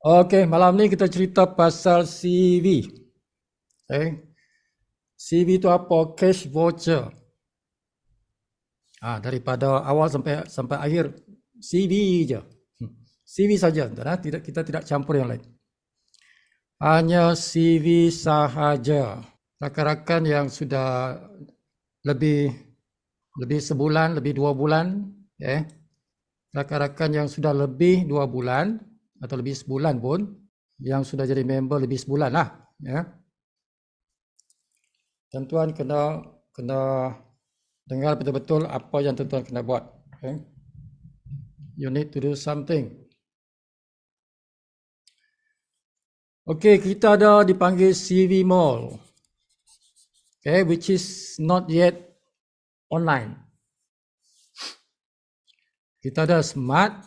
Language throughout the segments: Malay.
Okey, malam ni kita cerita pasal CV. Okay. CV itu apa? Cash voucher. Daripada awal sampai sampai akhir CV je. CV saja, tidak kita tidak campur yang lain. Hanya CV sahaja. Rakan-rakan yang sudah lebih lebih sebulan, lebih 2 bulan, rakan-rakan yang sudah lebih 2 bulan atau lebih sebulan pun, yang sudah jadi member lebih sebulan lah, ya. Tuan-tuan kena kena dengar betul-betul apa yang tuan-tuan kena buat. Okay? You need to do something. Okay, kita ada dipanggil CV Mall. Okay, which is not yet online. Kita ada Smart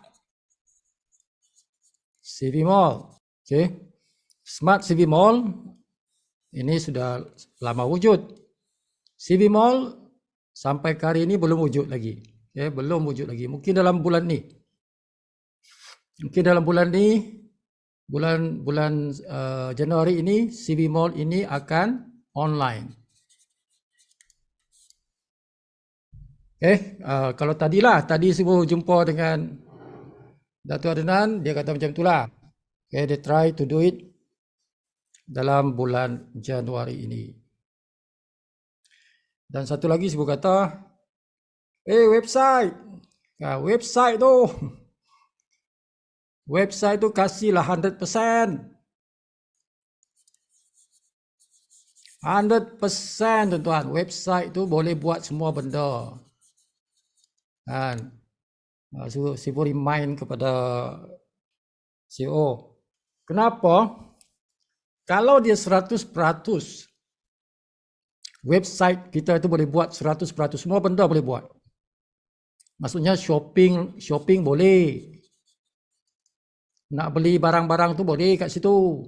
CV Mall. Okay, Smart CV Mall ini sudah lama wujud. CV Mall sampai ke hari ini belum wujud lagi. Okay, belum wujud lagi. Mungkin dalam bulan ni. Bulan Januari ini CV Mall ini akan online. Kalau tadi saya jumpa dengan Datuk Adnan, dia kata macam itulah. Dia try to do it dalam bulan Januari ini. Dan satu lagi saya kata, website. Website tu. Website tu kasihlah 100%. 100% tuan-tuan. Website tu boleh buat semua benda. Kan? Saya remind kepada CEO. Kenapa? Kalau dia 100%, website kita itu boleh buat 100%. Semua benda boleh buat. Maksudnya shopping boleh. Nak beli barang-barang tu boleh kat situ.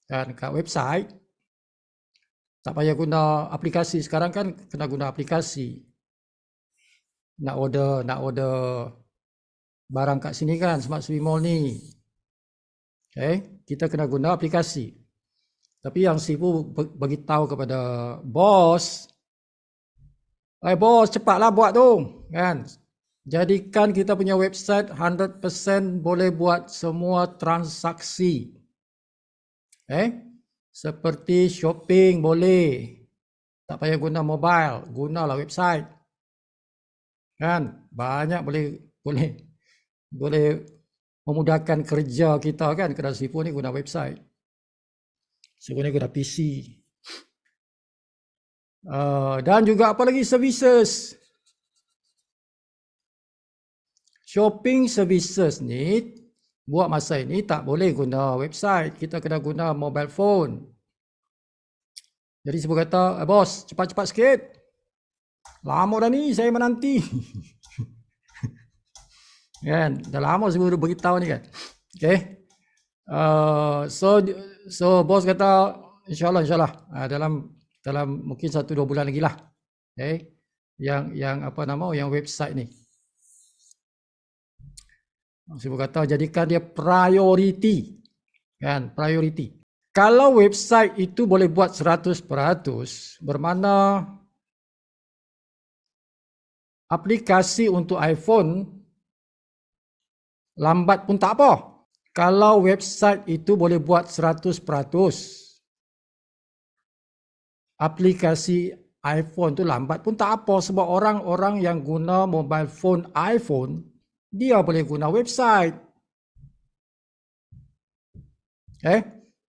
Dan kat website, tak payah guna aplikasi. Sekarang kan kena guna aplikasi. Nak order barang kat sini kan, Smart CV Mall ni. Kita kena guna aplikasi. Tapi yang Sifu bagi tahu kepada bos, bos cepatlah buat tu, kan? Jadikan kita punya website 100% boleh buat semua transaksi. Seperti shopping boleh. Tak payah guna mobile, gunalah website. Kan? Banyak boleh memudahkan kerja kita kan. Kerana Sifu ni guna website. Sifu ni guna PC. Dan juga apa lagi services. Shopping services ni buat masa ini tak boleh guna website. Kita kena guna mobile phone. Jadi Sifu kata, bos cepat-cepat sikit. Lama dah ni saya menanti. Kan? Dah lama Sifu beritahu ni kan. Okay. So bos kata insyaAllah dalam mungkin 1-2 bulan lagi lah. Yang website ni. Sifu kata jadikan dia priority. Kan? Priority. Kalau website itu boleh buat 100%, bermakna aplikasi untuk iPhone lambat pun tak apa. Kalau website itu boleh buat 100%, aplikasi iPhone tu lambat pun tak apa, sebab orang-orang yang guna mobile phone iPhone, dia boleh guna website.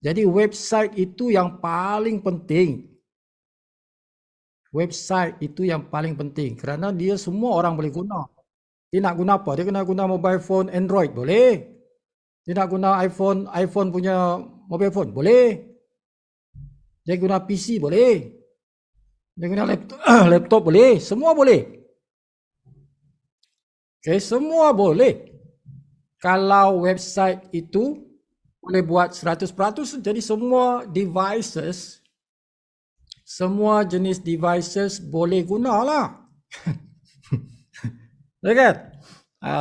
Jadi website itu yang paling penting. Website itu yang paling penting kerana dia semua orang boleh guna. Dia nak guna apa? Dia kena guna mobile phone Android, boleh. Dia nak guna iPhone punya mobile phone, boleh. Dia guna PC, boleh. Dia guna laptop boleh. Semua boleh. Semua boleh. Kalau website itu boleh buat 100%, jadi semua devices, semua jenis devices boleh gunalah. Ya kan?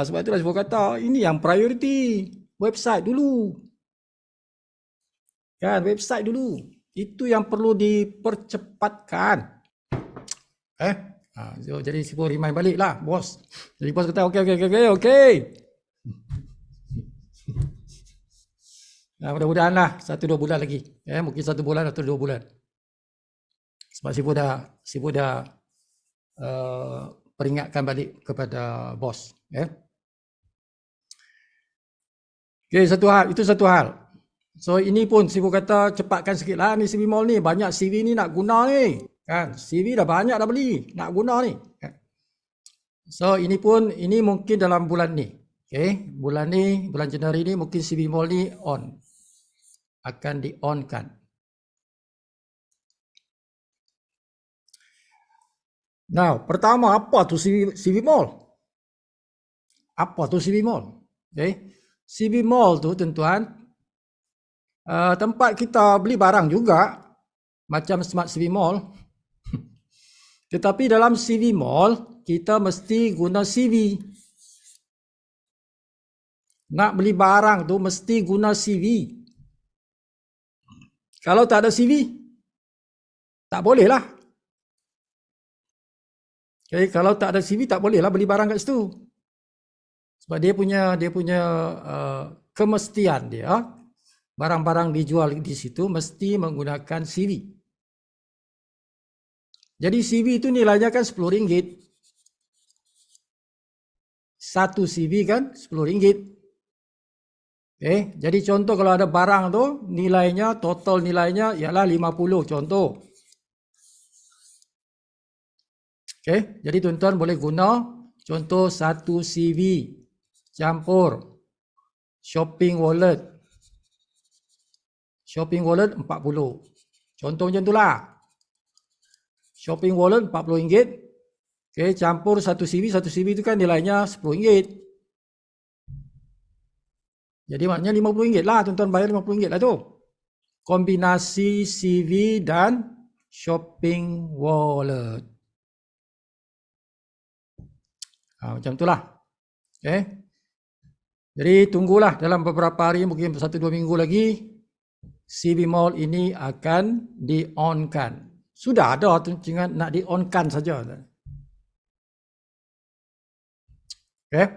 Sebab itulah saya kata ini yang priority. Website dulu. Kan website dulu. Itu yang perlu dipercepatkan. Jadi Sifu remind balik lah, bos. Jadi bos kata okey. Nah, mudah-mudahan lah 1-2 bulan lagi. Mungkin 1 bulan atau 2 bulan. Sebab Sifu dah peringatkan balik kepada bos. Okey, itu satu hal. So ini pun Sifu kata cepatkan sikit lah ni CV Mall ni. Banyak CV ni nak guna ni. Kan, CV dah banyak dah beli. Nak guna ni. So ini mungkin dalam bulan ni. Okay, bulan Januari ni mungkin CV Mall ni on. Akan di-on-kan. Now, pertama apa tu CV Mall? Apa tu CV Mall? Okay. CV Mall tu tuan-tuan, tempat kita beli barang juga macam Smart CV Mall. Tetapi dalam CV Mall kita mesti guna CV. Nak beli barang tu mesti guna CV. Kalau tak ada CV, tak boleh lah. Okay, kalau tak ada CV tak boleh lah beli barang kat situ. Sebab dia punya kemestian dia, barang-barang dijual di situ mesti menggunakan CV. Jadi CV itu nilainya kan RM10. Satu CV kan RM10. Okay, jadi contoh kalau ada barang tu total nilainya ialah 50 contoh. Okay, jadi tuan-tuan boleh guna contoh satu CV campur shopping wallet 40. Contoh macam itulah. Shopping wallet RM40. Okay, campur satu CV itu kan nilainya RM10. Jadi maknanya RM50 lah, tuan-tuan bayar RM50 lah tu. Kombinasi CV dan shopping wallet. Macam itulah. Okay. Jadi tunggulah dalam beberapa hari, mungkin 1-2 minggu lagi, CV Mall ini akan di-on-kan. Sudah ada, tinggal nak di-on-kan saja. Okay.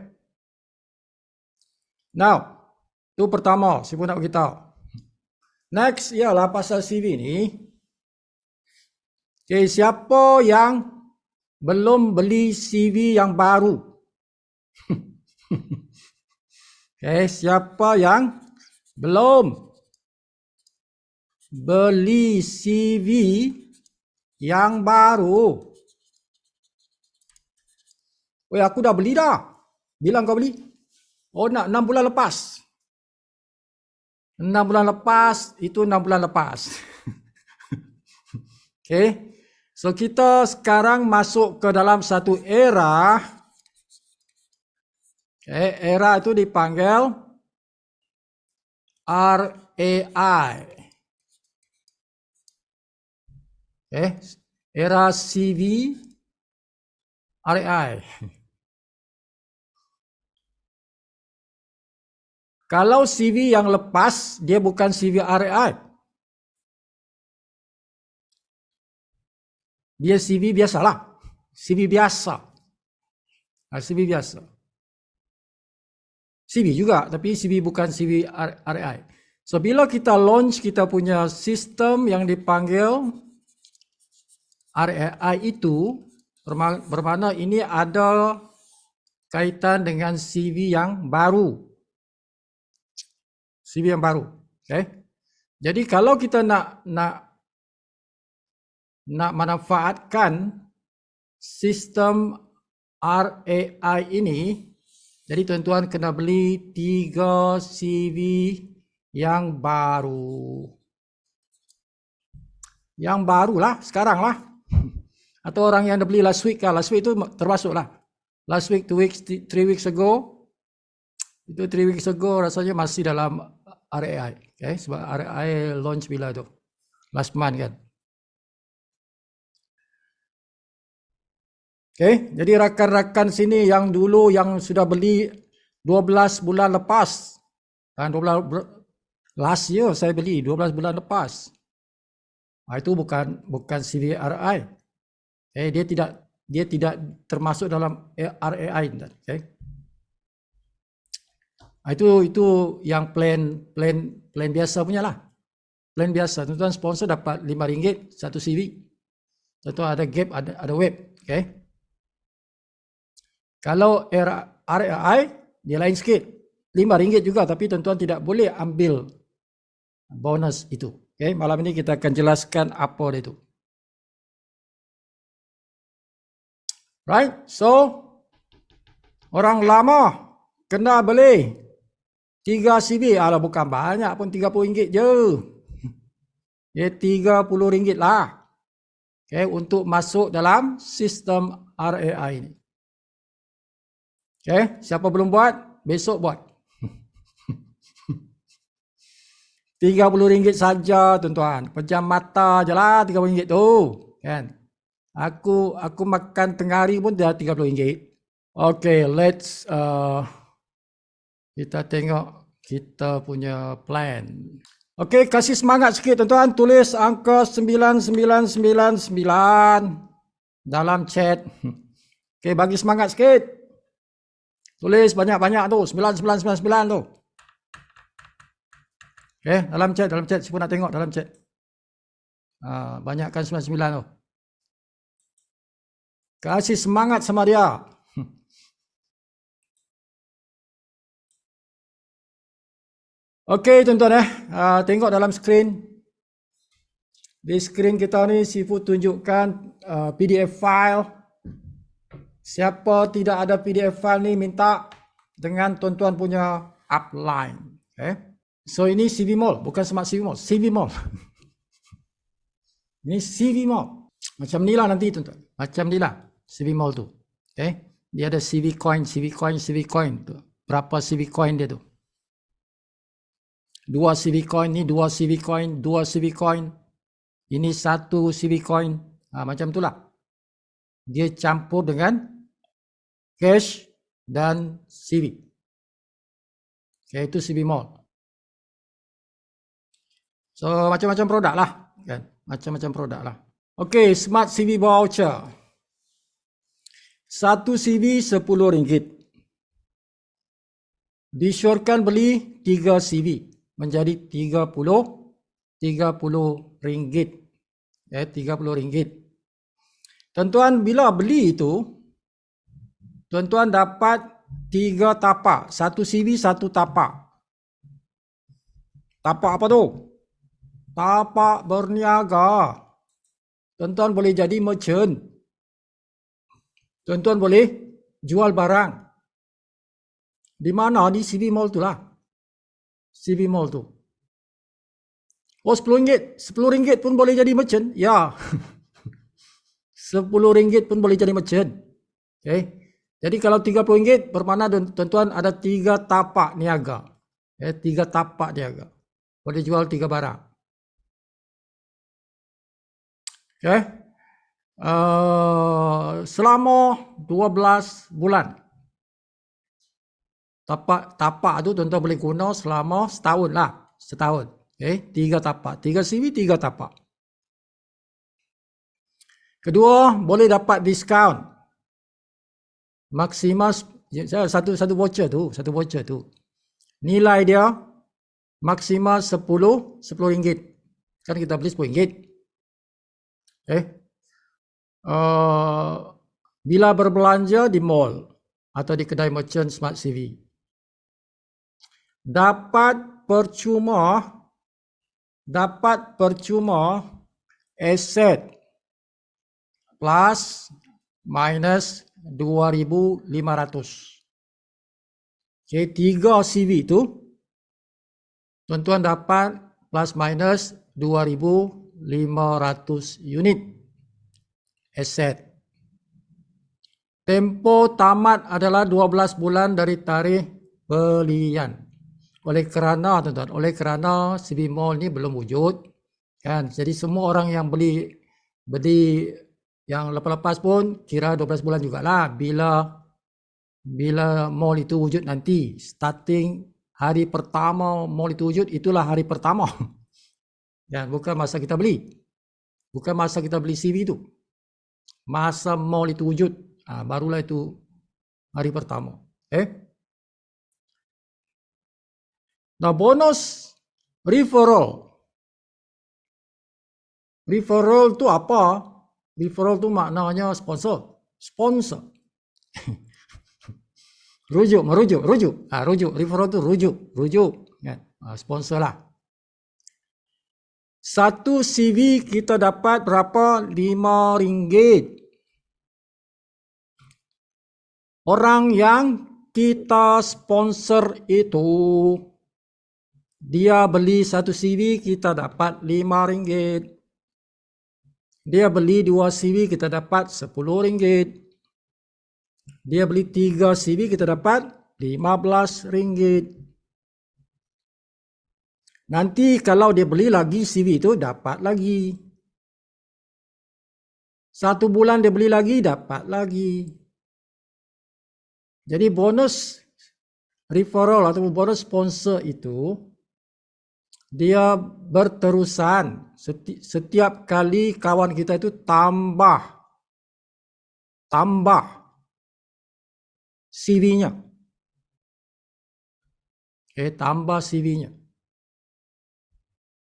Now, itu pertama, saya pun nak beritahu. Next, ialah pasal CV ni. Okay, siapa yang belum beli CV yang baru? Okay, siapa yang belum beli CV yang baru? Weh, aku dah beli dah. Bilang kau beli. Oh, nak 6 bulan lepas. 6 bulan lepas, itu 6 bulan lepas. Okay. So, kita sekarang masuk ke dalam satu era. Okay. Era itu dipanggil RAI. Okay. Era CV RAI. Kalau CV yang lepas, dia bukan CV RAI. Dia CV biasalah. CV biasa. CV biasa. CV juga, tapi CV bukan CV RAI. So, bila kita launch kita punya sistem yang dipanggil RAI itu, bermakna ini ada kaitan dengan CV yang baru. CV yang baru. Okay. Jadi kalau kita nak manfaatkan sistem RAI ini, jadi tuan-tuan kena beli 3 CV yang baru. Yang barulah, sekarang lah. Atau orang yang dah beli last week itu termasuk lah. Last week, 2 weeks, 3 weeks ago, itu 3 weeks ago rasanya masih dalam RAI. Okay? Sebab RAI launch bila tu? Last month kan. Okay, jadi rakan-rakan sini yang dulu yang sudah beli 12 bulan lepas, kan 12 Last year saya beli 12 bulan lepas. Itu bukan CVRI. Dia tidak termasuk dalam RAI. Okay. Itu yang plan biasa punya lah. Plan biasa. Tuan-tuan sponsor dapat RM5 satu CV. Tuan-tuan ada gap, ada web. Okay. Kalau RAI dia lain sikit. RM5 juga, tapi tuan-tuan tidak boleh ambil bonus itu. Okay. Malam ini kita akan jelaskan apa dia itu. Right. So orang lama kena beli 3 CV. Alah, bukan banyak pun, RM30 je. RM30 lah. Okay, untuk masuk dalam sistem RAI ini. Okay, siapa belum buat, besok buat. RM30 saja, tuan-tuan. Pejam mata je lah RM30 tu. Kan? Aku makan tengah hari pun dah RM30. Okay, let's kita tengok kita punya plan. Okay, kasih semangat sikit tuan-tuan. Tulis angka 9999 dalam chat. Okay, bagi semangat sikit. Tulis banyak-banyak tu. 9999 tu. Okay, dalam chat. Siapa nak tengok dalam chat. Banyakkan 99 tu. Kasih semangat sama dia. Okey tuan-tuan tengok dalam skrin. Di skrin kita ni Sifu tunjukkan PDF file. Siapa tidak ada PDF file ni minta dengan tuan-tuan punya upline. Okay. So ini CV Mall, bukan Smart CV Mall, CV Mall. Ini CV Mall. Macam ni lah nanti tuan-tuan. Macam ni lah CV Mall tu. Okay. Dia ada CV coin tu. Berapa CV coin dia tu? 2 CV coin ni, 2 CV coin, 2 CV coin. Ini 1 CV coin. Macam itulah. Dia campur dengan cash dan CV. Okay, itu CV Mall. So macam-macam produk lah. Kan? Macam-macam produk lah. Okay, Smart CV Voucher. 1 CV RM10. Disyorkan beli 3 CV. Menjadi RM30. RM30. Tuan-tuan bila beli itu, tuan-tuan dapat 3 tapak. 1 CV, 1 tapak. Tapak apa tu? Tapak berniaga. Tuan-tuan boleh jadi merchant. Tuan-tuan boleh jual barang. Di mana? Di CV Mall tu lah. CV Mall tu. Oh, RM10. RM10 pun boleh jadi merchant. Ya. RM10 pun boleh jadi merchant. Okay. Jadi kalau RM30 bermakna tuan-tuan ada 3 tapak niaga. 3 tapak niaga. Boleh jual 3 barang. Okay. Selama 12 bulan. Tapak tu tuan-tuan boleh guna selama setahun lah. Setahun. Okay. 3 tapak. 3 CV, 3 tapak. Kedua, boleh dapat diskaun. Maksimal satu voucher tu. Nilai dia maksimal RM10. Kan kita beli RM10. Okay. Bila berbelanja di mall atau di kedai merchant Smart CV, dapat percuma aset plus minus 2,500. Okay, 3 CV tu tuan-tuan dapat plus minus 2,500 unit aset. Tempo tamat adalah 12 bulan dari tarikh belian. Oleh kerana CV Mall ni belum wujud, kan? Jadi semua orang yang beli yang lepas-lepas pun kira 12 bulan jugalah bila mall itu wujud nanti, starting Hari pertama mall itu wujud, itulah hari pertama. Ya, bukan masa kita beli. Bukan masa kita beli CV itu. Masa mall itu wujud, barulah itu hari pertama. Nah, bonus referral. Referral itu apa? Referral itu maknanya sponsor. Sponsor. Merujuk. Rujuk. Referral itu rujuk. Ya. Sponsor lah. Satu CV kita dapat berapa? RM5. Orang yang kita sponsor itu, dia beli satu CV, kita dapat RM5. Dia beli 2 CV, kita dapat RM10. Dia beli 3 CV, kita dapat RM15. Nanti kalau dia beli lagi CV itu, dapat lagi. 1 bulan dia beli lagi, dapat lagi. Jadi bonus referral atau bonus sponsor itu, dia berterusan. Setiap kali kawan kita itu tambah CV-nya. Tambah CV-nya.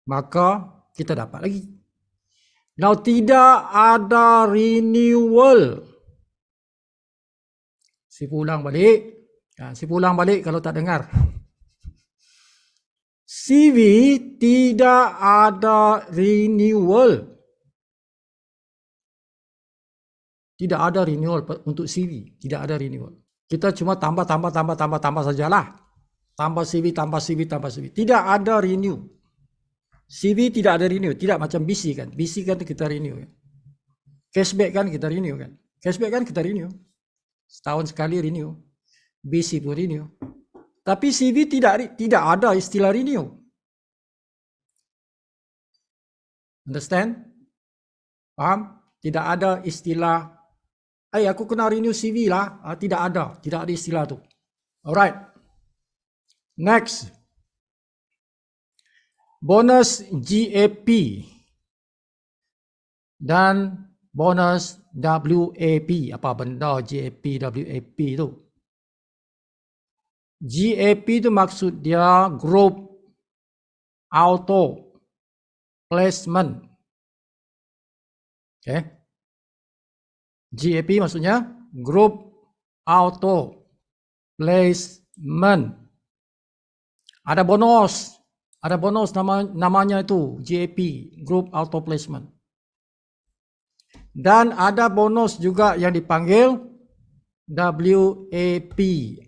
Maka kita dapat lagi. Now, tidak ada renewal. Si pulang balik kalau tak dengar. CV tidak ada renewal. Tidak ada renewal untuk CV. Tidak ada renewal. Kita cuma tambah sajalah. Tambah CV. Tidak ada renew. CV tidak ada renew. Tidak macam BC kan. BC kan kita renew. Cashback kan kita renew kan. Setahun sekali renew. BC pun renew. Tapi CV tidak ada istilah renew. Understand? Faham? Tidak ada istilah, aku kena renew CV lah. Tidak ada istilah tu. Alright. Next. Bonus GAP dan bonus WAP. Apa benda GAP, WAP tu? GAP tu maksud dia Group Auto Placement. GAP maksudnya Group Auto Placement. Ada bonus namanya itu GAP, Group Auto Placement. Dan ada bonus juga yang dipanggil WAP.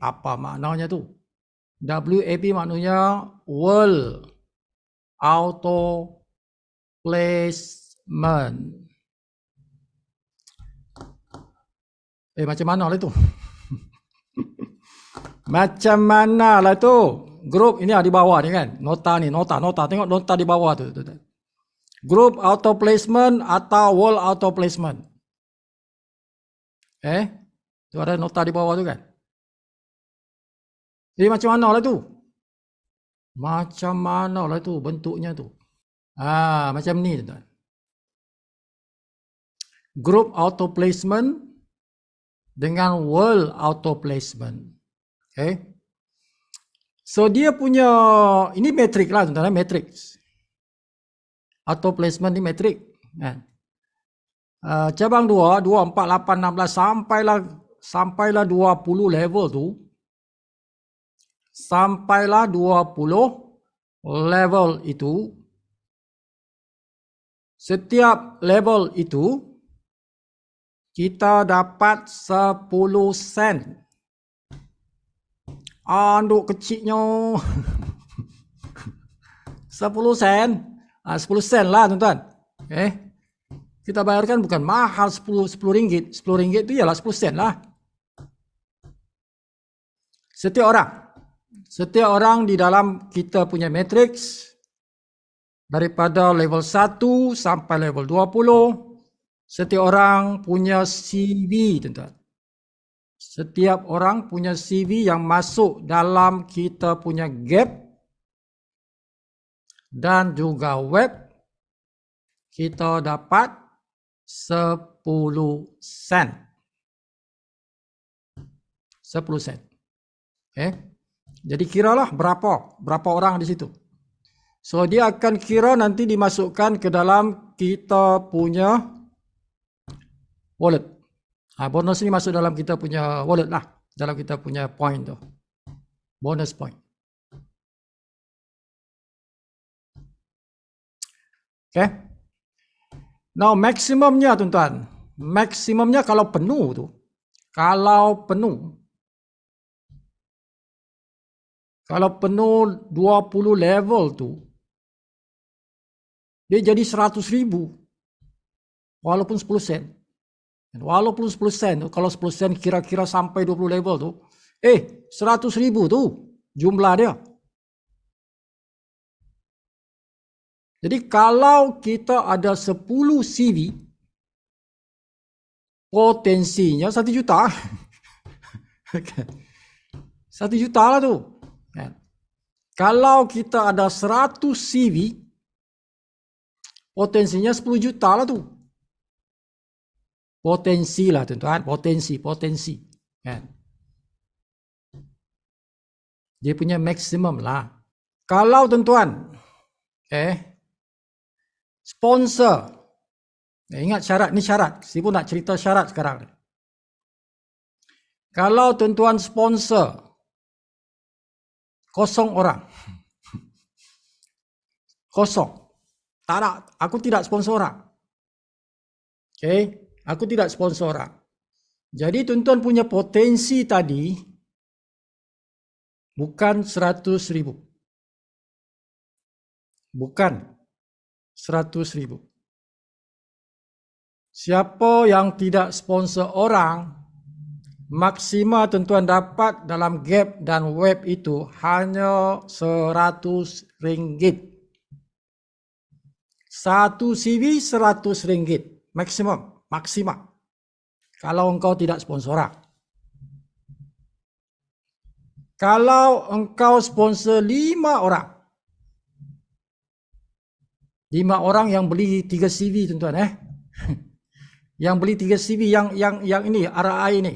Apa maknanya tu? WAP maknanya World Auto Placement. Macam mana lah itu? Macam mana lah itu? Grup ini di bawah ni kan. Nota. Tengok nota di bawah tu. Group Auto Placement atau World Auto Placement. Tu ada nota di bawah tu kan. Jadi macam mana lah tu? Macam mana lah tu bentuknya tu? Macam ni tuan. Group Auto Placement dengan World Auto Placement. So dia punya, ini metrik lah tuan-tuan, matrix. Auto placement ni metrik. Cabang 2, 4, 8, 16 sampailah 20 level tu. Sampailah 20 level itu. Setiap level itu kita dapat 10 sen. Anduk kecilnya. 10 sen. 10 sen lah tuan-tuan. Kita bayarkan bukan mahal 10 ringgit. 10 ringgit itu ialah 10 sen lah. Setiap orang di dalam kita punya matrix, daripada level 1 sampai level 20, setiap orang punya CV tuan-tuan. Setiap orang punya CV yang masuk dalam kita punya gap dan juga web, kita dapat 10 sen. 10 sen. Jadi kiralah berapa orang di situ. So dia akan kira nanti dimasukkan ke dalam kita punya wallet. Bonus ini masuk dalam kita punya wallet lah, dalam kita punya point tu. Bonus point. Okay. Now maksimumnya tuan-tuan. Maksimumnya kalau penuh tu. Kalau penuh 20 level tu, dia jadi 100,000 walaupun 10 sen. Walaupun 10 sen, kalau 10 sen kira-kira sampai 20 level tu, 100,000 tu jumlah dia. Jadi kalau kita ada 10 CV, potensinya 1 juta. 1 juta lah tu. Kalau kita ada 100 CV, potensinya 10 juta lah tu. Potensi lah tuan-tuan, potensi. Dia punya maksimum lah. Kalau tuan-tuan, sponsor, ingat syarat, ni syarat. Saya pun nak cerita syarat sekarang. Kalau tuan-tuan sponsor 0 orang, 0, tak ada, aku tidak sponsor orang. Aku tidak sponsor orang. Jadi tuan-tuan punya potensi tadi bukan 100,000. Bukan 100,000. Siapa yang tidak sponsor orang, maksima tuan-tuan dapat dalam gap dan web itu hanya RM100. 1 CV RM100 maksimum, maksima. Kalau engkau tidak sponsor orang. Kalau engkau sponsor 5 orang. 5 orang yang beli 3 CV tuan-tuan Yang beli 3 CV yang ini RAI ini.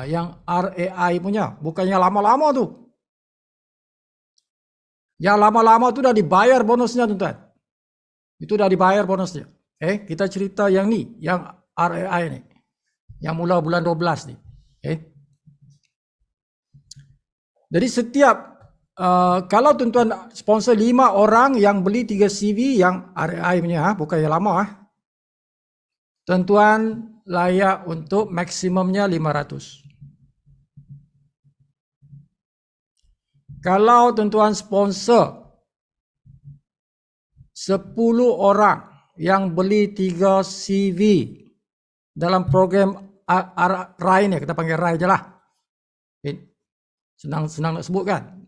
Yang RAI punya, bukan yang lama-lama tu. Yang lama-lama tu dah dibayar bonusnya tuan-tuan. Itu dah dibayar bonusnya. Kita cerita yang ni, yang RAI ni. Yang mula bulan 12 ni. Jadi setiap kalau tuan-tuan sponsor 5 orang yang beli 3 CV yang RAI punya, bukan yang lama tuan-tuan layak untuk maksimumnya 500. Kalau tuan-tuan sponsor 10 orang yang beli 3 CV dalam program RAI ni, kita panggil RAI je lah. Senang nak sebut kan.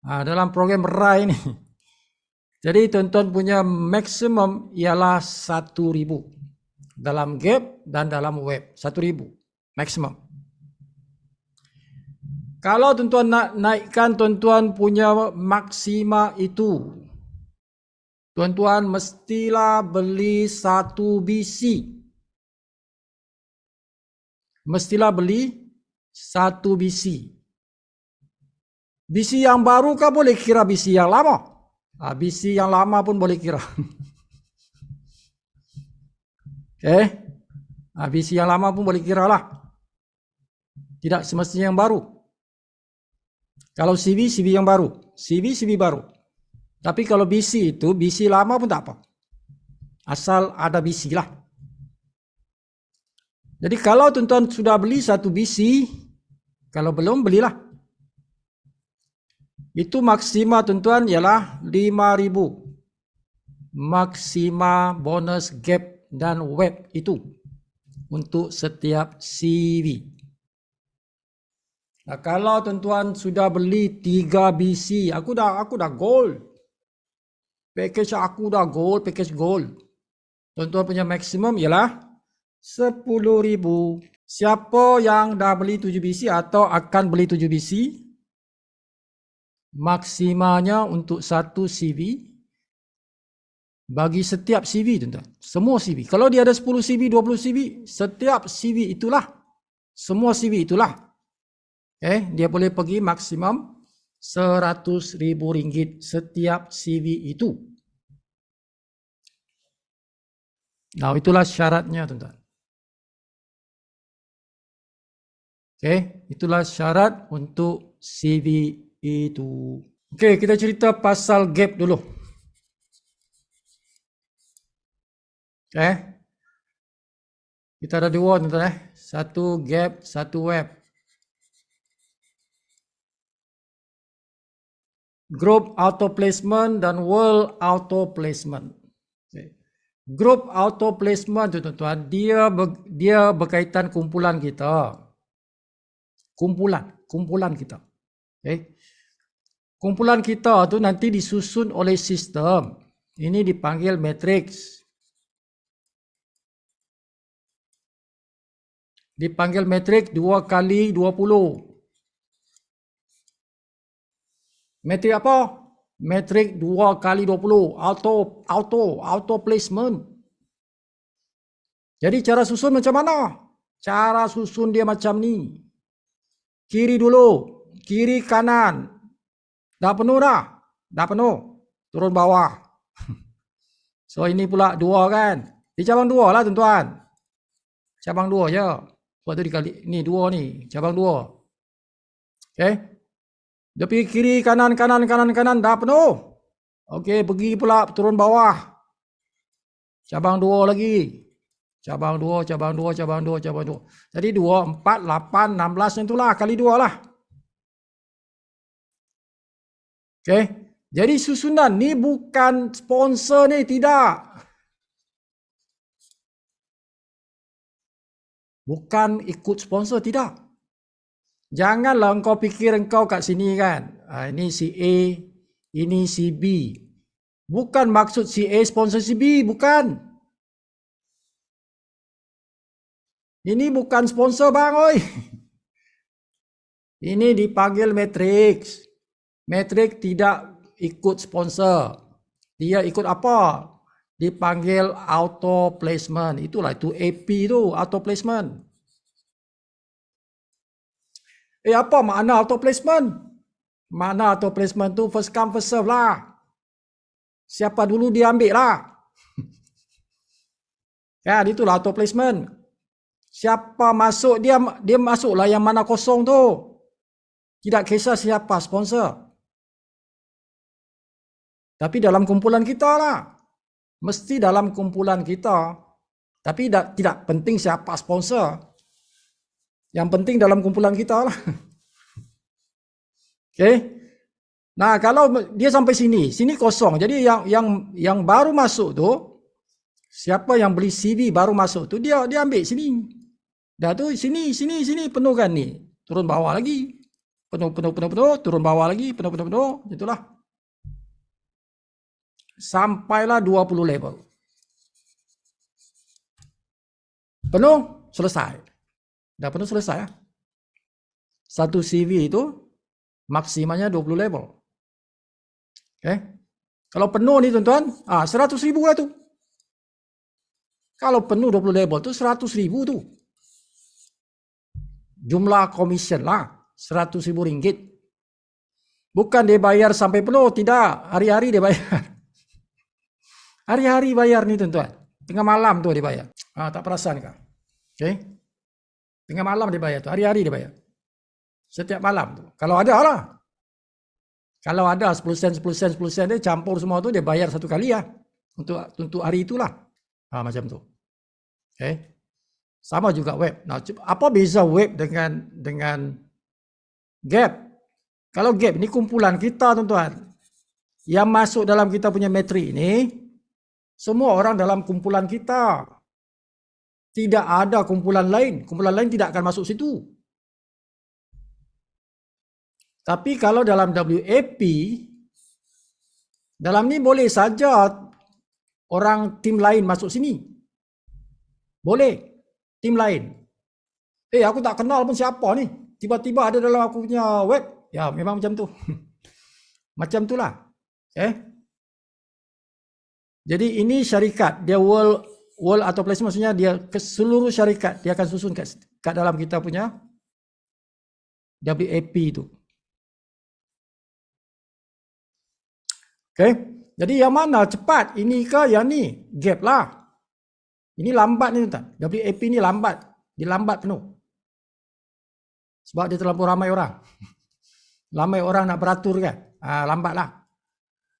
Dalam program RAI ni. Jadi tuan-tuan punya maksimum ialah 1,000. Dalam gap dan dalam web. 1,000 maksimum. Kalau tuan-tuan nak naikkan tuan-tuan punya maksima itu, tuan-tuan mestilah beli 1 BC. Mestilah beli 1 BC. BC yang baru kah boleh kira BC yang lama? BC yang lama pun boleh kira. BC yang lama pun boleh kira lah. Tidak semestinya yang baru. Kalau CV yang baru. CV baru. Tapi kalau BC itu, BC lama pun tak apa. Asal ada BC lah. Jadi kalau tuan-tuan sudah beli 1 BC, kalau belum belilah. Itu maksima tuan-tuan ialah 5,000. Maksima bonus gap dan web itu untuk setiap CV. Nah, kalau tuan-tuan sudah beli 3 BC, aku dah gold. Package aku dah gold, package gold. Tuan-tuan punya maksimum ialah 10,000. Siapa yang dah beli 7 biji atau akan beli 7 biji, maksimanya untuk satu CV bagi setiap CV, tuan-tuan. Semua CV. Kalau dia ada 10 CV, 20 CV, setiap CV itulah, semua CV itulah. Dia boleh pergi maksimum RM100,000 setiap CV itu. Nah, itulah syaratnya, tuan-tuan. Itulah syarat untuk CV itu. Kita cerita pasal gap dulu. Kita ada dua, tuan-tuan. Satu gap, satu web. Group auto placement dan world auto placement. Group auto placement tu, tuan-tuan, dia berkaitan kumpulan kita. Kumpulan kita. Kumpulan kita tu nanti disusun oleh sistem. Ini dipanggil matrix. Dipanggil matrix 2 kali 20. Matrix apa? Matrix 2 kali 20. Auto placement. Jadi cara susun macam mana? Cara susun dia macam ni. Kiri dulu. Kiri kanan. Dah penuh dah? Dah penuh. Turun bawah. So ini pula 2 kan? Di cabang 2 lah, tuan-tuan. Cabang 2 je. Sebab tu dikali. Ni 2 ni. Cabang 2. Dia pergi kiri, kanan. Dah penuh. Pergi pula turun bawah. Cabang 2 lagi. Cabang 2. Jadi 2, 4, 8, 16 yang itulah. Kali 2 lah. Jadi susunan ni bukan sponsor ni. Tidak. Bukan ikut sponsor. Tidak. Janganlah engkau fikir engkau kat sini kan. Ini si A. Ini si B. Bukan maksud si A sponsor si B. Bukan. Ini bukan sponsor bang, oi. Ini dipanggil matrix. Matrix tidak ikut sponsor. Dia ikut apa? Dipanggil auto placement. Itulah itu AP tu, auto placement. Apa makna auto placement? Makna auto placement tu first come first serve lah. Siapa dulu dia ambil lah. Itulah auto placement. Siapa masuk dia masuklah yang mana kosong tu. Tidak kisah siapa sponsor. Tapi dalam kumpulan kita lah. Mesti dalam kumpulan kita. Tapi tidak penting siapa sponsor. Yang penting dalam kumpulan kita lah. Nah, kalau dia sampai sini kosong. Jadi yang baru masuk tu, siapa yang beli CV baru masuk tu, dia ambil sini. Dah tu sini penuhkan ni. Turun bawah lagi. Penuh, turun bawah lagi, penuh, itulah. Sampailah 20 level. Penuh, selesai. Dah penuh, selesai. Satu CV itu maksimalnya 20 level. Kalau penuh ni tuan-tuan, 100,000 lah tu. Kalau penuh 20 level tu 100,000 tu. Jumlah commission lah. RM100,000. Bukan dia bayar sampai penuh. Tidak. Hari-hari dia bayar. Hari-hari bayar ni tuan-tuan. Tengah malam tu dia bayar. Tak perasan kah? Tengah malam dia bayar tu. Hari-hari dia bayar. Setiap malam tu. Kalau ada lah. Kalau ada 10 sen dia campur semua tu dia bayar satu kali lah. Untuk hari itulah. Macam tu. Sama juga web. Nah, apa beza web dengan gap? Kalau gap ni kumpulan kita tuan-tuan. Yang masuk dalam kita punya matrik ni semua orang dalam kumpulan kita. Tidak ada kumpulan lain. Kumpulan lain tidak akan masuk situ. Tapi kalau dalam WAP, dalam ni boleh saja orang tim lain masuk sini. Boleh. Tim lain. Aku tak kenal pun siapa ni. Tiba-tiba ada dalam aku punya web. Ya, memang macam tu. Macam itulah. Jadi ini syarikat. Dia world atau place maksudnya dia ke seluruh syarikat. Dia akan susun kat dalam kita punya WAP itu. Jadi yang mana cepat? Ini ke yang ni? Gap lah. Ini lambat ni tuan. WAP ni lambat. Dia lambat penuh. Sebab dia terlalu ramai orang. Ramai orang nak beratur kan. Lambat lah.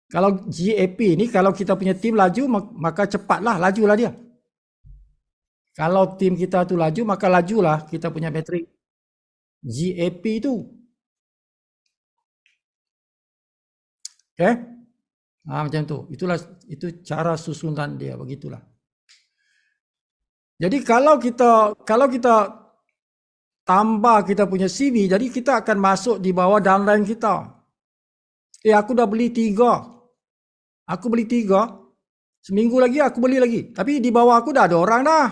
Kalau GAP ni, kalau kita punya tim laju, maka cepatlah, lajulah dia. Kalau tim kita tu laju, maka lajulah kita punya metrik GAP tu. Macam tu. Itu cara susunan dia, begitulah. Jadi kalau kita tambah kita punya CV, jadi kita akan masuk di bawah downline kita. Aku dah beli 3. Aku beli 3. Seminggu lagi aku beli lagi. Tapi di bawah aku dah ada orang dah.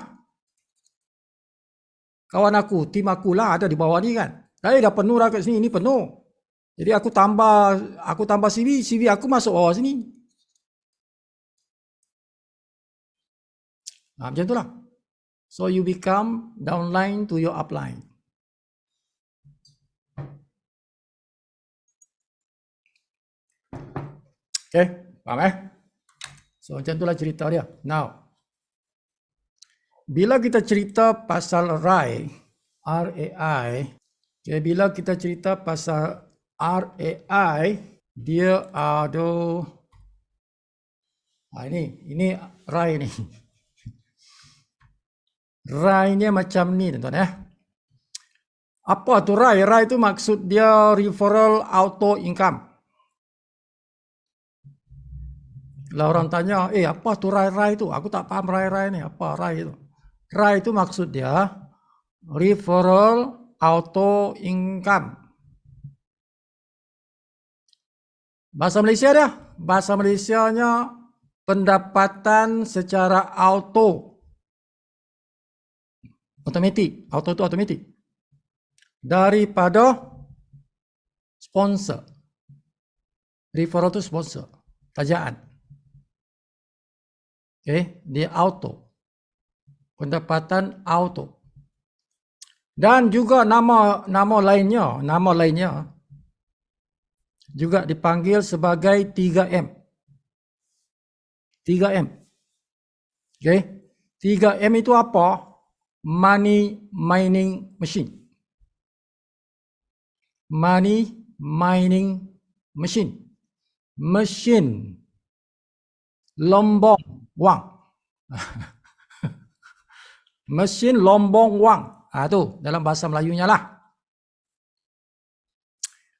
Kawan aku, tim aku lah ada di bawah ni kan. Dah penuh dah kat sini, ini penuh. Jadi aku tambah CV aku masuk bawah sini. Macam itulah. So you become downline to your upline. Faham So macam itulah cerita dia. Now, bila kita cerita pasal RAI, bila kita cerita pasal RAI, dia ada ini RAI ni. RAI ni macam ni tuan-tuan Apa tu RAI? RAI tu maksud dia referral auto income. Kalau orang tanya, apa tu RAI tu? Aku tak paham RAI ni. Apa RAI itu? RAI itu maksud dia referral auto income. Bahasa Malaysia dia. Bahasa Malaysianya pendapatan secara otomatik. Auto itu otomatik. Daripada sponsor. Referral itu sponsor. Tajaan. Dia auto. Pendapatan auto. Dan juga nama lainnya juga dipanggil sebagai 3M. 3M. 3M itu apa? Money mining machine. Money mining machine. Mesin lombong wang. Mesin lombong wang. Tu dalam bahasa Melayunya lah.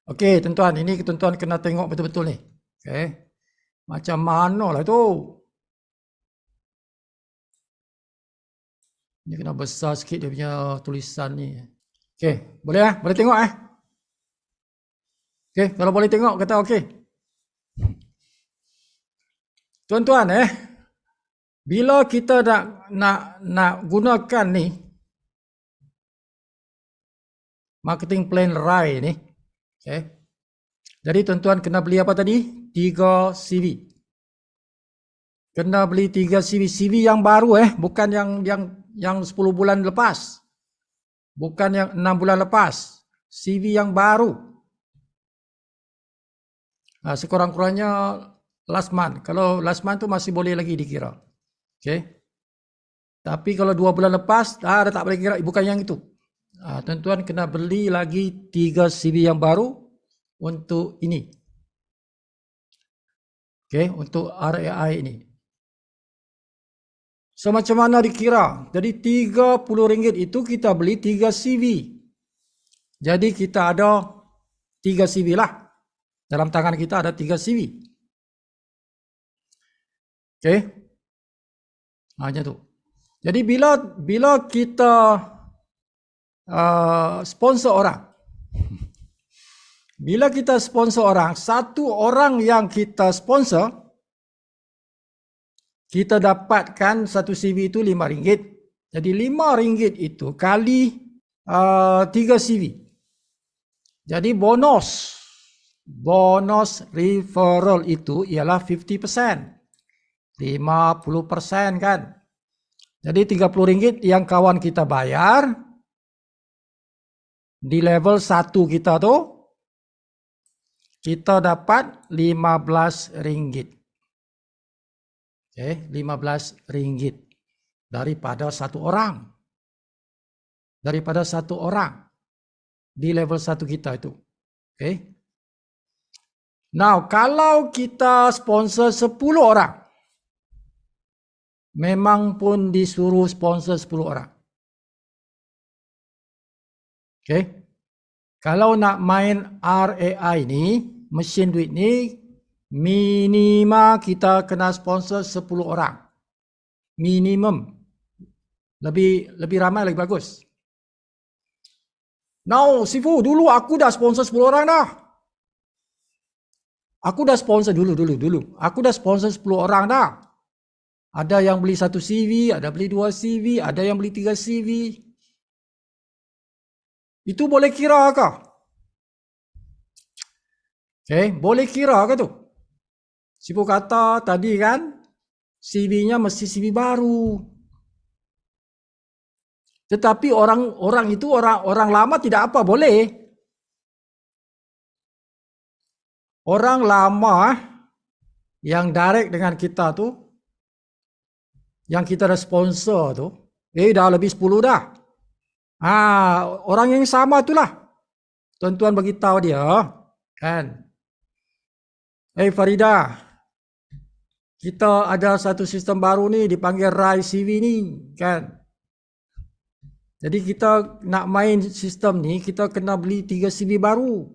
Okey, tuan-tuan, ini tuan-tuan kena tengok betul-betul ni. Macam mana lah tu? Ini kena besar sikit dia punya tulisan ni. Boleh boleh tengok kalau boleh tengok kata okey. Tuan-tuan bila kita nak gunakan ni marketing plan RAI ni, jadi tuan-tuan kena beli apa tadi? 3 CV. Kena beli 3 CV yang baru bukan yang 10 bulan lepas. Bukan yang 6 bulan lepas. CV yang baru. Sekurang-kurangnya last month. Kalau last month tu masih boleh lagi dikira. Tapi kalau 2 bulan lepas dah tak boleh kira, bukan yang itu. Tuan-tuan kena beli lagi 3 CV yang baru untuk ini. Untuk RAI ini. So macam mana dikira? Jadi RM30 itu kita beli 3 CV. Jadi kita ada 3 CV lah. Dalam tangan kita ada 3 CV. Macam tu. Jadi bila kita sponsor orang. Bila kita sponsor orang, satu orang yang kita sponsor, kita dapatkan satu CV itu RM5. Jadi RM5 itu kali 3 CV. Jadi bonus referral itu ialah 50%. 50% kan. Jadi RM30 yang kawan kita bayar di level 1 kita tuh, kita dapat RM15. RM15 daripada satu orang. Daripada satu orang di level 1 kita itu. Now, kalau kita sponsor 10 orang, memang pun disuruh sponsor 10 orang. Kalau nak main RAI ni, mesin duit ni, minima kita kena sponsor 10 orang. Minimum. Lebih ramai lagi bagus. Now, Sifu, dulu aku dah sponsor 10 orang dah. Aku dah sponsor dulu. Aku dah sponsor 10 orang dah. Ada yang beli 1 CV, ada beli 2 CV, ada yang beli 3 CV. Itu boleh kira ke? Boleh kira ke tu? Sipu kata tadi kan, CV-nya mesti CV baru. Tetapi orang itu orang lama tidak apa, boleh. Orang lama yang direct dengan kita tu, yang kita dah sponsor tu, dah lebih 10 dah. Orang yang sama itulah. Tuan-tuan beritahu dia, kan. Farida, kita ada satu sistem baru ni dipanggil RAI CV ni, kan. Jadi kita nak main sistem ni, kita kena beli 3 CV baru.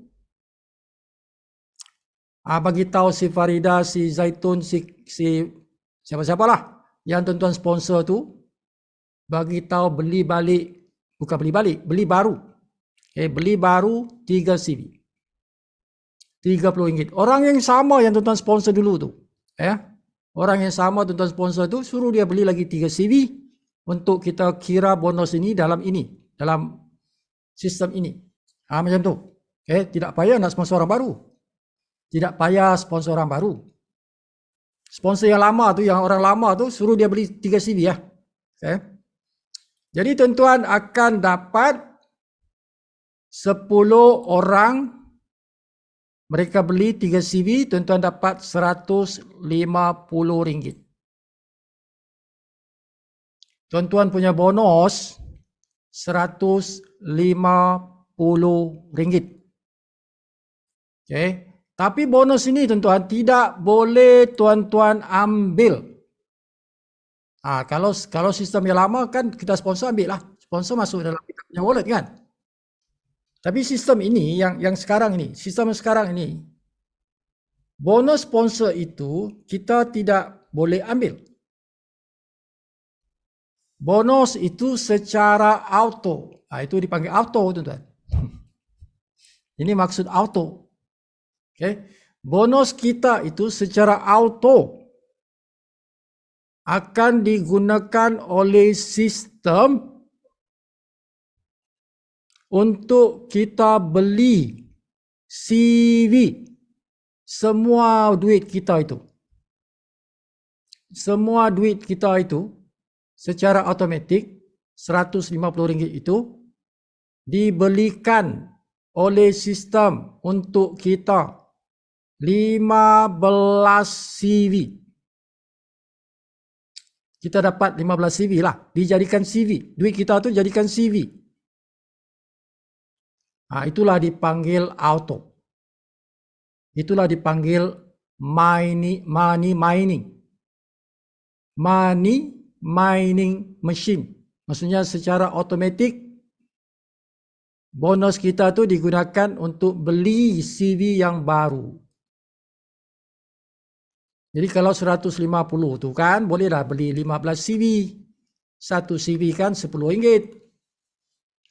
Bagi tahu si Farida, si Zaitun, si siapa-siapalah yang tuan-tuan sponsor tu, bagi tahu beli baru. Beli baru 3 CV. RM30. Orang yang sama yang tuan-tuan sponsor dulu tu. Orang yang sama tuan-tuan sponsor tu, suruh dia beli lagi 3 CV untuk kita kira bonus ini dalam sistem ini. Macam tu. Tidak payah nak sponsor orang baru. Tidak payah sponsor orang baru. Sponsor yang lama tu, yang orang lama tu, suruh dia beli 3 CV ya. Jadi tuan-tuan akan dapat 10 orang, mereka beli 3 CV, tuan-tuan dapat RM150. Tuan-tuan punya bonus RM150. Tapi bonus ini tuan-tuan tidak boleh tuan-tuan ambil. Kalau sistem yang lama kan kita sponsor ambil lah. Sponsor masuk dalam kita punya wallet kan. Tapi sistem ini yang sekarang ini, bonus sponsor itu kita tidak boleh ambil. Bonus itu secara auto. Itu dipanggil auto tuan-tuan. Ini maksud auto. Bonus kita itu secara auto akan digunakan oleh sistem untuk kita beli CV. Semua duit kita itu. Secara automatik RM150 itu dibelikan oleh sistem untuk kita 15 CV. Kita dapat 15 CV lah. Dijadikan CV. Duit kita tu jadikan CV. Itulah dipanggil auto. Itulah dipanggil money mining. Money mining machine. Maksudnya secara automatik bonus kita tu digunakan untuk beli CV yang baru. Jadi kalau 150 tu kan boleh dah beli 15 CV. Satu CV kan RM10.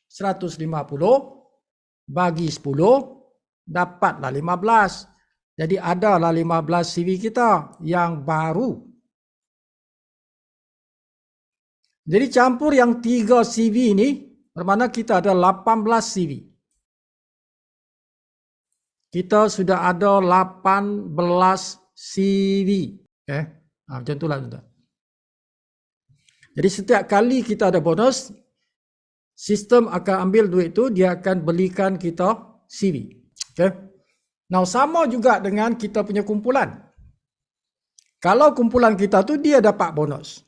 150 bagi 10 dapatlah 15. Jadi adalah 15 CV kita yang baru. Jadi campur yang 3 CV ni, Bermakna kita ada 18 CV. Kita sudah ada 18 CV. Okay. Macam itulah tuan-tuan. Jadi setiap kali kita ada bonus, sistem akan ambil duit itu, dia akan belikan kita CV. Okay. Now sama juga dengan kita punya kumpulan. Kalau kumpulan kita tu dia dapat bonus.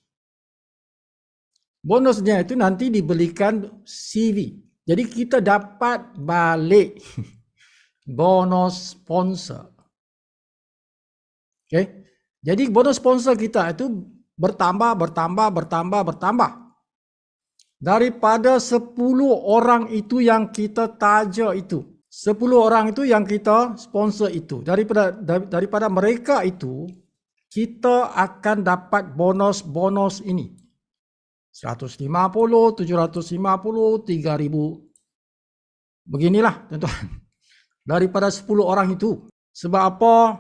Bonusnya itu nanti dibelikan CV. Jadi kita dapat balik bonus sponsor. Okay. Jadi bonus sponsor kita itu bertambah. Daripada 10 orang itu yang kita taja itu. 10 orang itu yang kita sponsor itu. Daripada mereka itu, kita akan dapat bonus ini. 150, 750, 3,000. Beginilah tuan-tuan. Daripada 10 orang itu. Sebab apa?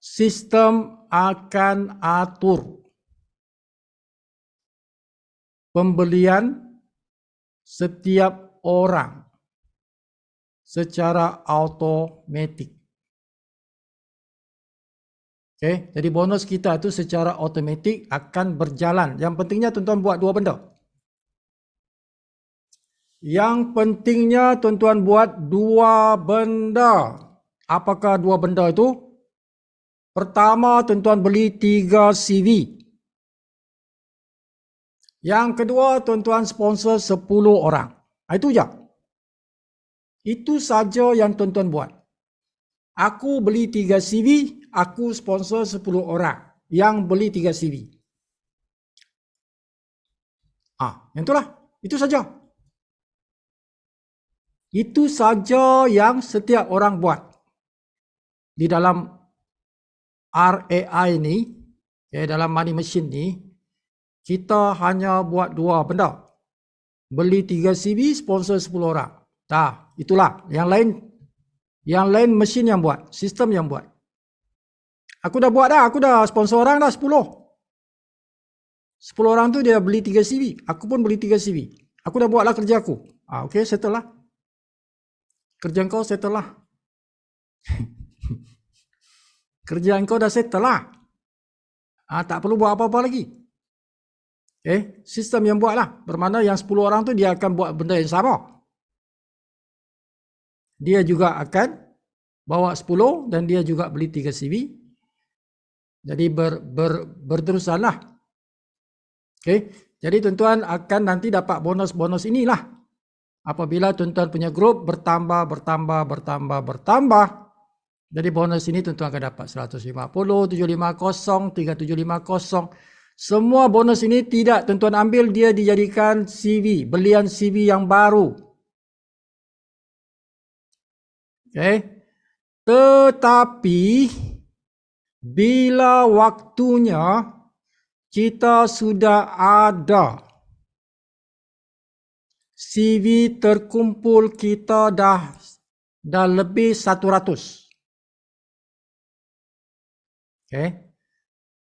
Sistem akan atur pembelian setiap orang secara automatik. Okay? Jadi bonus kita itu secara automatik akan berjalan. Yang pentingnya tuan-tuan buat 2 benda. Yang pentingnya tuan-tuan buat 2 benda. Apakah 2 benda itu? Pertama, tuan-tuan beli 3 CV. Yang kedua, tuan-tuan sponsor 10 orang. Itu je. Itu saja yang tuan-tuan buat. Aku beli 3 CV, aku sponsor 10 orang yang beli 3 CV. Yang itulah. Itu saja. Itu saja yang setiap orang buat. Di dalam RAI ni, dalam money machine ni, kita hanya buat 2 benda. Beli 3 CV, sponsor 10 orang. Itulah. Yang lain mesin yang buat, sistem yang buat. Aku dah buat dah, aku dah sponsor orang dah 10. 10 orang tu dia beli 3 CV, aku pun beli 3 CV. Aku dah buatlah kerja aku. Okey, settle lah. Kerja kau settle lah. Kerjaan kau dah settle lah. Tak perlu buat apa-apa lagi. Sistem yang buat lah. Bermakna yang 10 orang tu dia akan buat benda yang sama. Dia juga akan bawa 10 dan dia juga beli 3 CV. Jadi berterusan lah. Jadi tuan-tuan akan nanti dapat bonus-bonus inilah. Apabila tuan-tuan punya grup bertambah. Jadi bonus ini tuan-tuan akan dapat 150, 750, 3750. Semua bonus ini tidak tuan-tuan ambil, dia dijadikan CV, belian CV yang baru. Tetapi bila waktunya kita sudah ada CV terkumpul, kita dah lebih 100.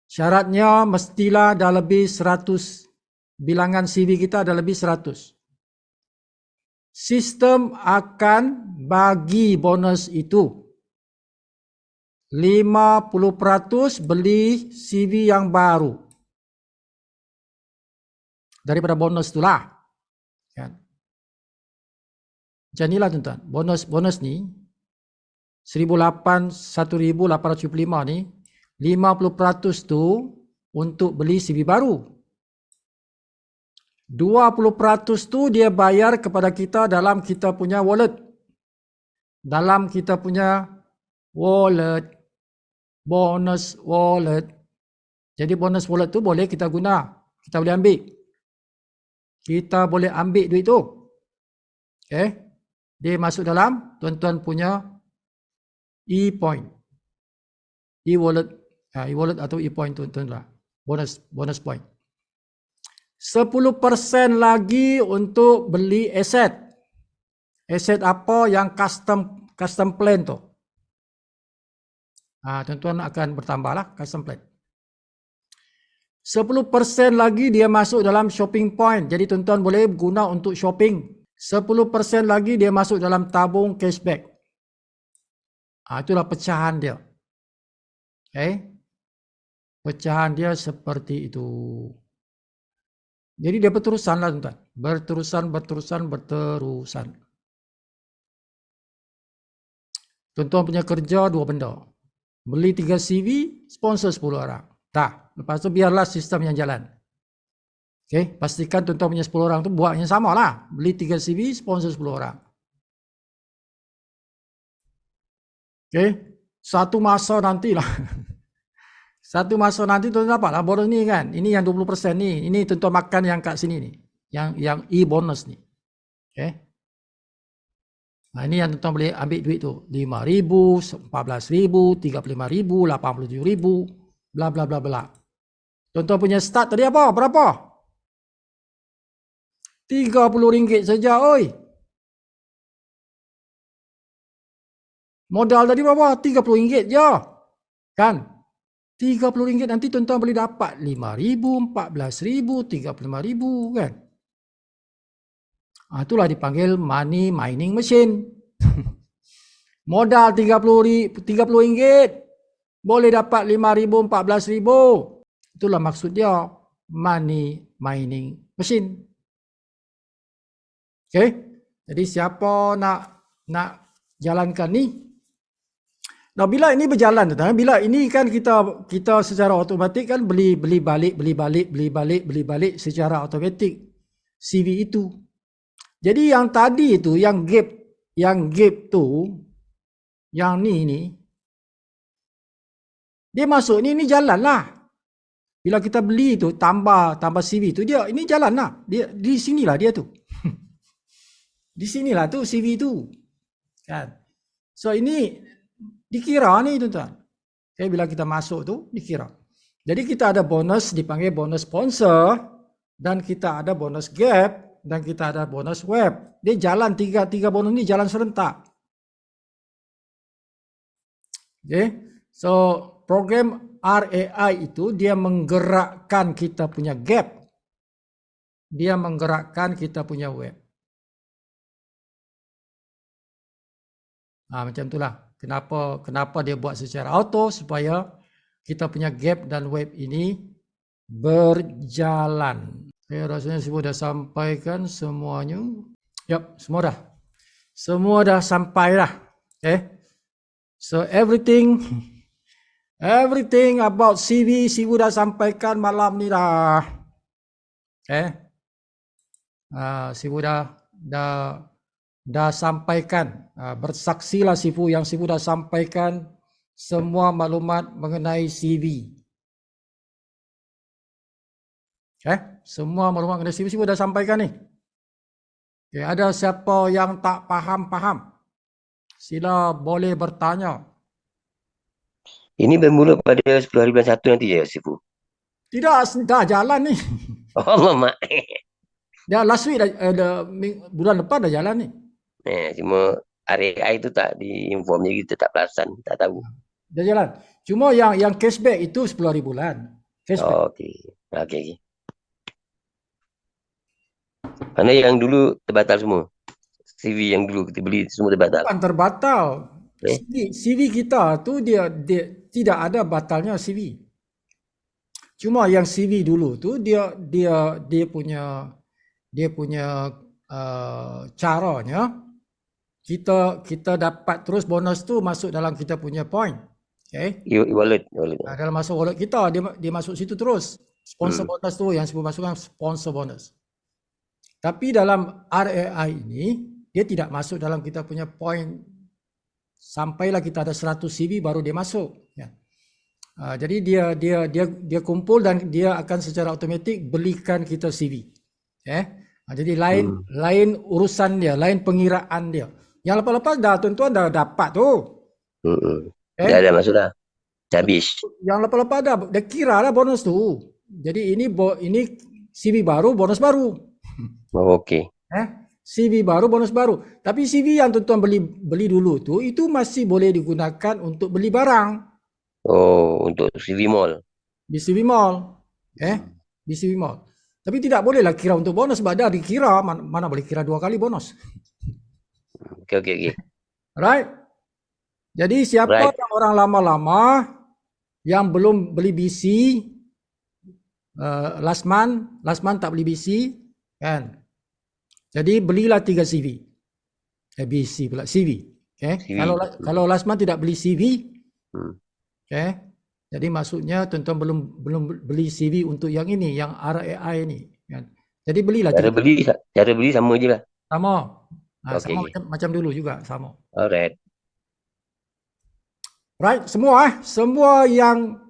Syaratnya mestilah dah lebih 100. Bilangan CV kita dah lebih 100. Sistem akan bagi bonus itu. 50% beli CV yang baru. Daripada bonus itulah. Macam inilah tuan-tuan. Bonus ni 1,875 ni 50% tu untuk beli CV baru. 20% tu dia bayar kepada kita dalam kita punya wallet. Dalam kita punya wallet. Bonus wallet. Jadi bonus wallet tu boleh kita guna. Kita boleh ambil. Kita boleh ambil duit tu. Dia masuk dalam tuan-tuan punya e-point. E-wallet. E-wallet atau e-point tuan-tuan lah. Bonus point. 10% lagi untuk beli aset. Aset apa yang custom plan tu. Tuan-tuan akan bertambah lah custom plan. 10% lagi dia masuk dalam shopping point. Jadi tuan-tuan boleh guna untuk shopping. 10% lagi dia masuk dalam tabung cashback. Itulah pecahan dia. Pecahan dia seperti itu. Jadi dia berterusan lah tuan. Berterusan. Tuan-tuan punya kerja 2 benda. Beli 3 CV, sponsor 10 orang. Lepas tu biarlah sistem yang jalan. Pastikan tuan-tuan punya 10 orang tu buat yang sama lah. Beli 3 CV, sponsor 10 orang. Satu masa nantilah. Satu masa nanti tuan-tuan dapat lah bonus ni kan. Ini yang 20% ni. Ini tuan-tuan makan yang kat sini ni. Yang e-bonus ni. Ini yang tuan-tuan boleh ambil duit tu. 5,000, 14,000, 35,000, 87,000, bla bla bla bla. Tuan-tuan punya start tadi apa? Berapa? RM30 saja, oi. Modal tadi berapa? RM30 je. Kan? RM30 nanti tuan-tuan boleh dapat 5,000, 14,000, 35,000 kan? Itulah dipanggil money mining machine. Modal RM30 boleh dapat 5,000, 14,000. Itulah maksud dia money mining machine. Jadi siapa nak jalankan ni? Nah, bila ini berjalan, bila ini kan kita secara automatik kan beli balik secara automatik CV itu. Jadi yang tadi itu, yang gap tu, yang ni, dia masuk ni jalan lah. Bila kita beli tu tambah CV tu, dia ini jalan lah. Dia di sinilah dia tu. Di sinilah tu CV tu. Kan? So ini dikira ni tuan-tuan. Bila kita masuk tu dikira. Jadi kita ada bonus dipanggil bonus sponsor, dan kita ada bonus gap, dan kita ada bonus web. Dia jalan tiga bonus ni jalan serentak. So program RAI itu dia menggerakkan kita punya gap. Dia menggerakkan kita punya web. Macam itulah. Kenapa dia buat secara auto, supaya kita punya gap dan web ini berjalan. Rasanya semua dah sampaikan semuanya. Yap, semua dah sampai dah. So everything about CV dah sampaikan malam ni dah. Sifu dah sampaikan. Bersaksilah Sifu dah sampaikan semua maklumat mengenai CV. Semua maklumat mengenai CV dah sampaikan ni. Ada siapa yang tak faham? Sila boleh bertanya. Ini bermula pada 10 hari bulan 1 nanti ya, Sifu? Tidak, dah jalan ni. Allah mak. Dah last week bulan depan dah jalan ni. Cuma RAI itu tak diinform, jadi kita tak perasan, tak tahu. Dah jalan. Cuma yang cashback itu 10 hari bulan. Cashback. Okey. Mana yang dulu terbatal semua? CV yang dulu kita beli semua terbatal? Bukan terbatal. CV kita tu dia tidak ada batalnya CV. Cuma yang CV dulu tu dia punya caranya kita dapat terus bonus tu masuk dalam kita punya point. Wallet. Dalam masuk wallet kita dia masuk situ terus. Sponsor bonus tu yang sebut masukkan sponsor bonus. Tapi dalam RAI ini dia tidak masuk dalam kita punya point. Sampailah kita ada 100 CV baru dia masuk. Jadi dia kumpul dan dia akan secara automatik belikan kita CV. Jadi lain urusan dia, lain pengiraan dia. Yang lepas-lepas dah tuan-tuan dah dapat tu. Dah ada masuk dah. Dah habis. Yang lepas-lepas dah kira lah bonus tu. Jadi ini CV baru, bonus baru. Okey. CV baru, bonus baru. Tapi CV yang tuan-tuan beli dulu tu, itu masih boleh digunakan untuk beli barang. Untuk CV Mall. Di CV Mall. Di CV Mall. Tapi tidak bolehlah kira untuk bonus, sebab dah dikira, mana boleh kira 2 kali bonus. Okey. Right? Jadi siapa Right. yang orang lama-lama yang belum beli BC last month tak beli BC kan. Jadi belilah 3 CV. BC pula CV. Okay? CV. Kalau last month tidak beli CV, Hmm. okay? Jadi maksudnya tuan-tuan belum beli CV untuk yang ini, yang RAI ni kan. Jadi belilah Cara beli sama je lah. sama. Sama Okey. macam dulu juga sama. Alright. Right, semua yang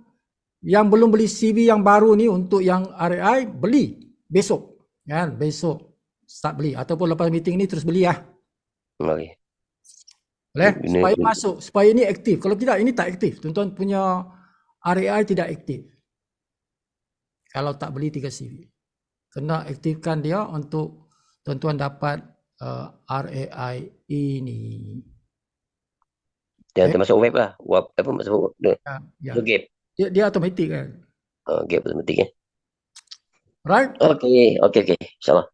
belum beli CV yang baru ni untuk yang RAI beli besok. Kan, besok start beli ataupun lepas meeting ni terus beli lah. Okey. Boleh? Guna- Supaya guna- masuk, supaya ini aktif. Kalau tidak ini tak aktif. Tuan-tuan punya RAI tidak aktif. Kalau tak beli 3 CV. Kena aktifkan dia untuk tuan-tuan dapat RAI ini. Jangan termasuk web lah. Web apa masuk Ya. masuk gap. Dia automatik kan. Gap automatik eh. Right? Okey. InsyaAllah.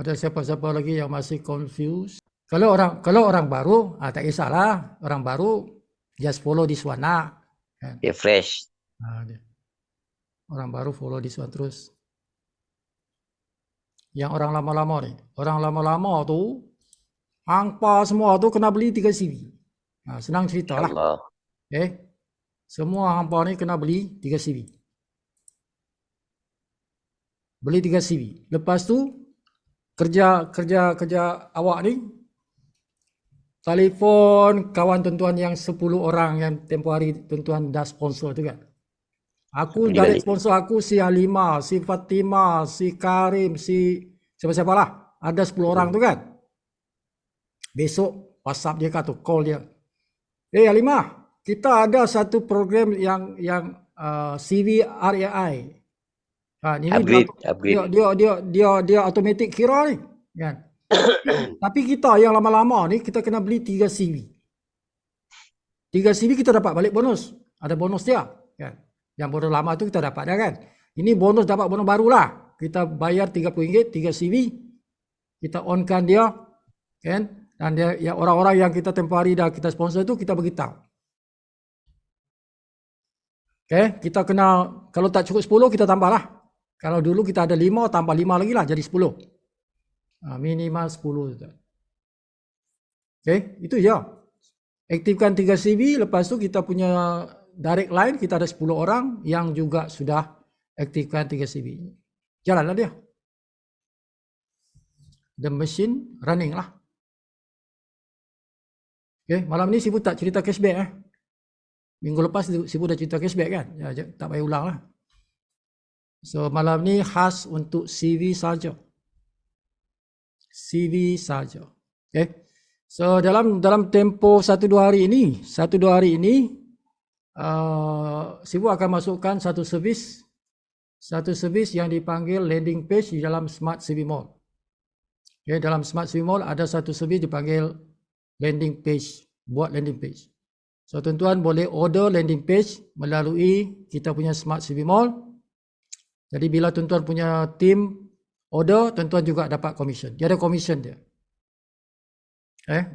Ada siapa-siapa lagi yang masih confused? Kalau orang baru, tak kisahlah. Orang baru just follow this one lah. Kan? Dia fresh. Orang baru follow this one terus. Yang orang lama-lama ni, orang lama-lama tu hangpa semua tu kena beli 3 CV. Senang cerita lah. InsyaAllah. Okay? Semua hangpa ni kena beli 3 CV. Beli 3 CV. Lepas tu kerja awak ni, telefon kawan tuan-tuan yang 10 orang yang tempoh hari tuan-tuan dah sponsor tu kan. Aku Beli dari balik. sponsor aku si Halimah, si Fatimah, si Karim, si siapa-siapa lah. Ada 10 orang tu kan. Besok WhatsApp dia kata, call dia. Halimah, kita ada satu program yang CV RAI. Ini Upgrade. dia automatic kira ni kan. Tapi kita yang lama-lama ni kita kena beli 3 CV. 3 CV kita dapat balik bonus. Ada bonus dia kan. Yang bonus lama tu kita dapat dah kan. Ini bonus dapat bonus baru lah. Kita bayar RM30 3 CV. Kita onkan dia kan. Dan dia yang orang-orang yang kita tempoh hari dah kita sponsor tu kita beritahu. Okay, kita kena kalau tak cukup 10 kita tambah lah. Kalau dulu kita ada 5 tambah 5 lagi lah jadi 10. Minimal 10. Okay, itu je. Aktifkan 3 CV, lepas tu kita punya direct line, kita ada 10 orang yang juga sudah aktifkan 3 CV. Jalanlah dia. The machine running lah. Okay, malam ni Sibu tak cerita cashback Minggu lepas Sibu dah cerita cashback kan? Ya, tak payah ulang lah. So malam ni khas untuk CV saja. CV saja. Okay. So dalam tempoh 1-2 hari ini, Sibu akan masukkan satu servis yang dipanggil landing page di dalam Smart CV Mall. Okay, dalam Smart CV Mall ada satu servis dipanggil landing page, buat landing page. So tuan-tuan boleh order landing page melalui kita punya Smart CV Mall. Jadi bila tuan-tuan punya team order, tuan-tuan juga dapat commission. Dia ada commission dia.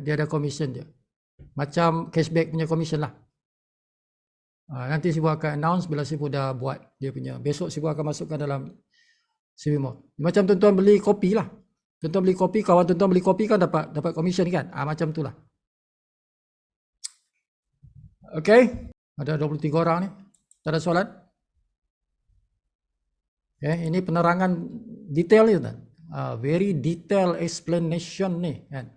Dia ada commission dia. Macam cashback punya commission lah. Nanti Sibu akan announce bila Sibu dah buat dia punya. Besok Sibu akan masukkan dalam CV Mall. Macam tuan-tuan beli kopi lah. Tuan-tuan beli kopi, kawan tuan-tuan beli kopi kan dapat commission kan. Macam tu lah. Okay. Ada 23 orang ni. Tak ada soalan? Okay. Ini penerangan detail ni tuan. Very detailed explanation ni kan.